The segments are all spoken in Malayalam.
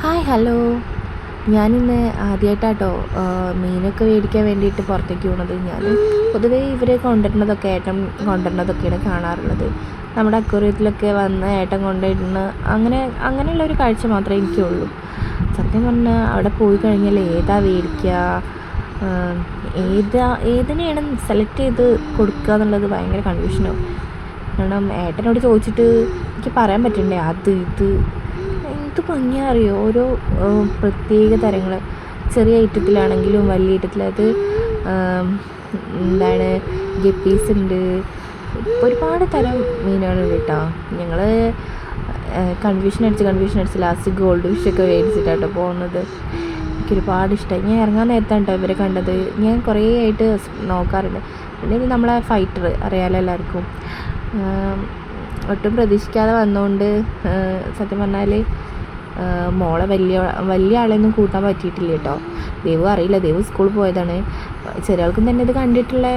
Hi hello. ഞാനിന്ന് ആദ്യമായിട്ടാട്ടോ മീനൊക്കെ മേടിക്കാൻ വേണ്ടിയിട്ട് പുറത്തേക്ക് പോകുന്നത്. ഞാൻ പൊതുവേ ഇവർ കൊണ്ടുവരുന്നതൊക്കെ ഏട്ടൻ കൊണ്ടുവരുന്നതൊക്കെയാണ് കാണാറുള്ളത്. നമ്മുടെ അക്വേറിയത്തിലൊക്കെ വന്ന് ഏട്ടൻ കൊണ്ടുവരുന്ന അങ്ങനെയുള്ളൊരു കാഴ്ച മാത്രമേ എനിക്കുള്ളൂ. സത്യം പറഞ്ഞാൽ അവിടെ പോയി കഴിഞ്ഞാൽ ഏതാ മേടിക്കുക, ഏതിനെയാണ് സെലക്ട് ചെയ്ത് കൊടുക്കുക എന്നുള്ളത് ഭയങ്കര കൺഫ്യൂഷനാവും. കാരണം ഏട്ടനോട് ചോദിച്ചിട്ട് എനിക്ക് പറയാൻ പറ്റണ്ടേ എന്ത് ഭംഗിയാ അറിയോ ഓരോ പ്രത്യേക തരങ്ങൾ. ചെറിയ ഐറ്റത്തിലാണെങ്കിലും വലിയ ഐറ്റത്തിൽ അത് എന്താണ് ഗപ്പീസ് ഉണ്ട്, ഒരുപാട് തരം മീനുകളുണ്ട് കേട്ടോ. ഞങ്ങൾ കൺഫ്യൂഷൻ അടിച്ച് ലാസ്റ്റ് ഗോൾഡ് ഫിഷൊക്കെ മേടിച്ചിട്ടാട്ടോ പോകുന്നത്. എനിക്കൊരുപാട് ഇഷ്ടമായി. ഞാൻ ഇറങ്ങാൻ നേരത്താണ് കേട്ടോ ഇവരെ കണ്ടത്. ഞാൻ കുറേ ആയിട്ട് നോക്കാറുണ്ട്. പിന്നെ ഇത് നമ്മളെ ഫൈറ്റർ അറിയാലോ എല്ലാവർക്കും. ഒട്ടും പ്രതീക്ഷിക്കാതെ വന്നുകൊണ്ട് സത്യം പറഞ്ഞാൽ മോളെ വലിയ ആളെയൊന്നും കൂട്ടാൻ പറ്റിയിട്ടില്ല കേട്ടോ. ദേവു അറിയില്ല, ദേവു സ്കൂളിൽ പോയതാണ്. ചെറിയ ആൾക്കും തന്നെ ഇത് കണ്ടിട്ടുള്ള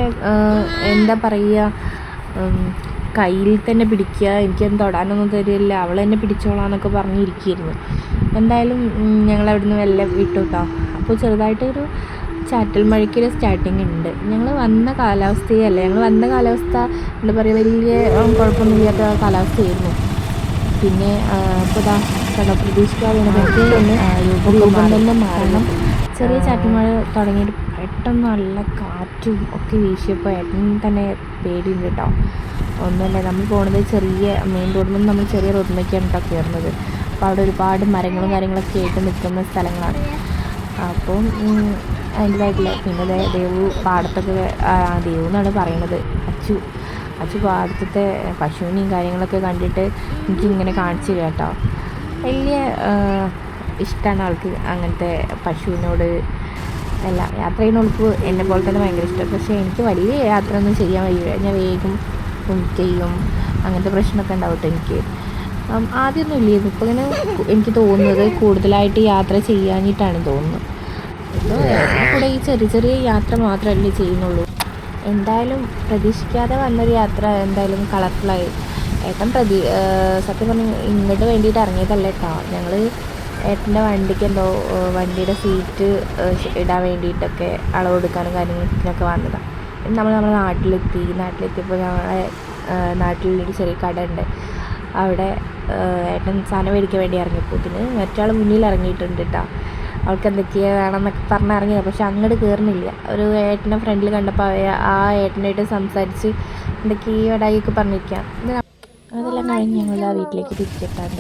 എന്താ പറയുക, കയ്യിൽ തന്നെ പിടിക്കുക, എനിക്കൊന്നും തൊടാനൊന്നും തരില്ല, അവൾ തന്നെ പിടിച്ചോളാന്നൊക്കെ പറഞ്ഞിരിക്കുകയായിരുന്നു. എന്തായാലും ഞങ്ങളവിടുന്ന് വെല്ലം വിട്ടു കേട്ടോ. അപ്പോൾ ചെറുതായിട്ടൊരു ചാറ്റൽ മഴയ്ക്കൊരു സ്റ്റാർട്ടിങ് ഉണ്ട്. ഞങ്ങൾ വന്ന കാലാവസ്ഥ എന്താ പറയുക, വലിയ കുഴപ്പമൊന്നുമില്ലാത്ത കാലാവസ്ഥയായിരുന്നു. പിന്നെ ഇപ്പോൾ ഇതാ കണ്ടോ, പ്രതീക്ഷിക്കാതെ രൂപം തന്നെ മാറണം. ചെറിയ ചാറ്റൽ മഴ തുടങ്ങിയിട്ട് പെട്ടെന്ന് നല്ല കാറ്റും ഒക്കെ വീശിയപ്പോൾ ഏട്ടൻ തന്നെ പേടിയുണ്ട് കേട്ടോ. ഒന്നുമല്ല, നമ്മൾ പോകുന്നത് ചെറിയ മെയിൻ റോഡിൽ നിന്ന് നമ്മൾ ചെറിയ റോഡിലേക്കാണ് കേട്ടോ കയറുന്നത്. അപ്പോൾ അവിടെ ഒരുപാട് മരങ്ങളും കാര്യങ്ങളൊക്കെ ആയിട്ട് നിൽക്കുന്ന സ്ഥലങ്ങളാണ്. അപ്പം അതിൻ്റെതായിട്ടില്ല. പിന്നെ ദേവു പാടത്തൊക്കെ, ദേവു എന്നാണ് പറയണത്, അച്ചു പാടത്തെ പശുവിനെയും കാര്യങ്ങളൊക്കെ കണ്ടിട്ട് എനിക്കിങ്ങനെ കാണിച്ചു തരാം കേട്ടോ. വലിയ ഇഷ്ടമാണ് ആൾക്ക് അങ്ങനത്തെ പശുവിനോട് എല്ലാം. യാത്ര ചെയ്യുന്നവൾക്ക് എന്നെ പോലെ തന്നെ ഭയങ്കര ഇഷ്ടം. പക്ഷേ എനിക്ക് വലിയ യാത്ര ഒന്നും ചെയ്യാൻ കഴിയില്ല. ഞാൻ വേഗം ചെയ്യും, അങ്ങനത്തെ പ്രശ്നമൊക്കെ ഉണ്ടാവും കേട്ടോ എനിക്ക്. ആദ്യമൊന്നും ഇല്ലായിരുന്നു. ഇപ്പോൾ ഇങ്ങനെ എനിക്ക് തോന്നുന്നത് കൂടുതലായിട്ട് യാത്ര ചെയ്യാനിട്ടാണ് തോന്നുന്നത്. ഇപ്പോൾ കൂടെ ഈ ചെറിയ യാത്ര മാത്രമല്ലേ ചെയ്യുന്നുള്ളൂ. എന്തായാലും പ്രതീക്ഷിക്കാതെ വന്നൊരു യാത്ര എന്തായാലും കളർഫുള്ളായി. ഏട്ടൻ സത്യം പറഞ്ഞാൽ ഇങ്ങോട്ട് വേണ്ടിയിട്ട് ഇറങ്ങിയതല്ല കേട്ടോ. ഞങ്ങൾ ഏട്ടൻ്റെ വണ്ടിയുടെ സീറ്റ് ഇടാൻ വേണ്ടിയിട്ടൊക്കെ അളവെടുക്കാനും കാര്യങ്ങളൊക്കെ വന്നതാണ്. നമ്മുടെ നാട്ടിലെത്തിയപ്പോൾ ഞങ്ങളെ നാട്ടിലൊരു ചെറിയ കട ഉണ്ട്. അവിടെ ഏട്ടൻ സാധനം മേടിക്കാൻ വേണ്ടി ഇറങ്ങിയപ്പോത്തിന് മറ്റാൾ മുന്നിൽ ഇറങ്ങിയിട്ടുണ്ട് കേട്ടോ. അവൾക്ക് എന്തൊക്കെയാണ് വേണമെന്നൊക്കെ പറഞ്ഞിറങ്ങിയത്. പക്ഷെ അങ്ങോട്ട് കയറുന്നില്ല. ഒരു ഏട്ടനെ ഫ്രണ്ടിൽ കണ്ടപ്പോൾ ആ ഏട്ടനായിട്ട് സംസാരിച്ച് എന്തൊക്കെയോ ഇടായിയൊക്കെ പറഞ്ഞിരിക്കാം. അതെല്ലാം കഴിഞ്ഞ് ഞങ്ങൾ ആ വീട്ടിലേക്ക് തിരിച്ചെത്താണ്ട്